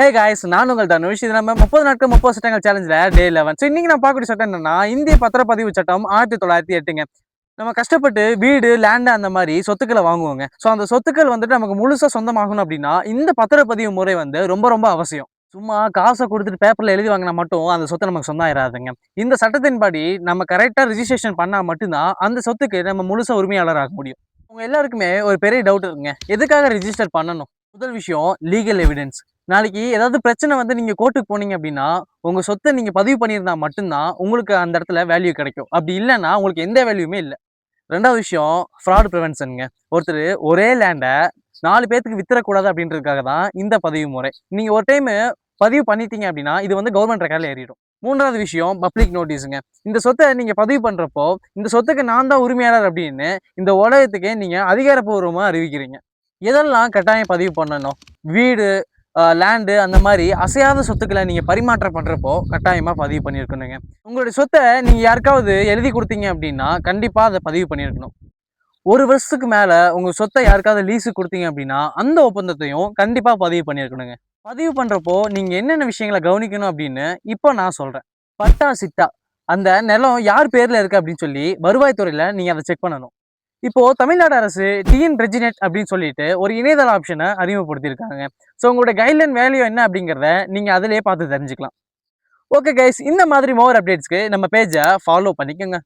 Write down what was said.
Hey guys, நான் உங்கள் தனுஷ். இது நம்ம 30 நாட்கள் 30 சட்டங்கள் சேலஞ்சில் டே 11. ஸோ இன்னைக்கு நான் பார்க்கக்கூடிய சட்டம் என்னன்னா, இந்திய பத்திரப்பதிவு சட்டம் 1908ங்க. நம்ம கஷ்டப்பட்டு வீடு, லேண்டு அந்த மாதிரி சொத்துக்களை வாங்குவோங்க. ஸோ அந்த சொத்துக்கள் வந்துட்டு நமக்கு முழுசா சொந்தமாகணும் அப்படின்னா இந்த பத்திரப்பதிவு முறை வந்து ரொம்ப ரொம்ப அவசியம். சும்மா காசை கொடுத்துட்டு பேப்பர்ல எழுதி வாங்கினா மட்டும் அந்த சொத்து நமக்கு சொந்தம் ஆயிடாதுங்க. இந்த சட்டத்தின்படி நம்ம கரெக்டாக ரிஜிஸ்ட்ரேஷன் பண்ணா மட்டும்தான் அந்த சொத்துக்கு நம்ம முழுசா உரிமையாளர் ஆக முடியும். உங்க எல்லாருக்குமே ஒரு பெரிய டவுட் இருக்குங்க, எதுக்காக ரிஜிஸ்டர் பண்ணணும்? முதல் விஷயம், லீகல் எவிடன்ஸ். நாளைக்கு ஏதாவது பிரச்சனை வந்து நீங்க கோர்ட்டுக்கு போனீங்க அப்படின்னா, உங்க சொத்தை நீங்க பதிவு பண்ணியிருந்தா மட்டும்தான் உங்களுக்கு அந்த இடத்துல வேல்யூ கிடைக்கும். அப்படி இல்லைன்னா உங்களுக்கு எந்த வேல்யூமே இல்லை. ரெண்டாவது விஷயம், ஃப்ராட் ப்ரிவென்ஷனுங்க. ஒருத்தர் ஒரே லேண்டை 4 பேத்துக்கு வித்துறக்கூடாது அப்படின்றதுக்காக தான் இந்த பதிவு முறை. நீங்க ஒரு டைம் பதிவு பண்ணிட்டீங்க அப்படின்னா இது வந்து கவர்மெண்ட் ரெக்கார்டில் ஏறிடும். மூன்றாவது விஷயம், பப்ளிக் நோட்டீஸுங்க. இந்த சொத்தை நீங்க பதிவு பண்றப்போ இந்த சொத்துக்கு நான் தான் உரிமையாளர் அப்படின்னு இந்த உலகத்துக்கே நீங்க அதிகாரப்பூர்வமா அறிவிக்கிறீங்க. எதெல்லாம் கட்டாயம் பதிவு பண்ணணும்? வீடு, லேண்டு அந்த மாதிரி அசையாத சொத்துக்களை நீங்கள் பரிமாற்றம் பண்ணுறப்போ கட்டாயமாக பதிவு பண்ணியிருக்கணுங்க. உங்களுடைய சொத்தை நீங்கள் யாருக்காவது எழுதி கொடுத்தீங்க அப்படின்னா கண்டிப்பாக அதை பதிவு பண்ணியிருக்கணும். 1 வருஷத்துக்கு மேலே உங்கள் சொத்தை யாருக்காவது லீஸு கொடுத்தீங்க அப்படின்னா அந்த ஒப்பந்தத்தையும் கண்டிப்பாக பதிவு பண்ணியிருக்கணுங்க. பதிவு பண்ணுறப்போ நீங்கள் என்னென்ன விஷயங்களை கவனிக்கணும் அப்படின்னு இப்போ நான் சொல்கிறேன். பட்டா, சிட்டா, அந்த நிலம் யார் பேரில் இருக்குது அப்படின்னு சொல்லி வருவாய்த்துறையில் நீங்கள் அதை செக் பண்ணணும். இப்போ தமிழ்நாடு அரசு டிஎன் ரெஜினெட் அப்படின்னு சொல்லிட்டு ஒரு இணையதள ஆப்ஷனை அறிமுகப்படுத்தியிருக்காங்க. ஸோ உங்களோட கைட்லைன் வேல்யூ என்ன அப்படிங்கிறத நீங்கள் அதிலேயே பார்த்து தெரிஞ்சுக்கலாம். ஓகே கைஸ், இந்த மாதிரி மோர் அப்டேட்ஸ்க்கு நம்ம பேஜை ஃபாலோ பண்ணிக்கோங்க.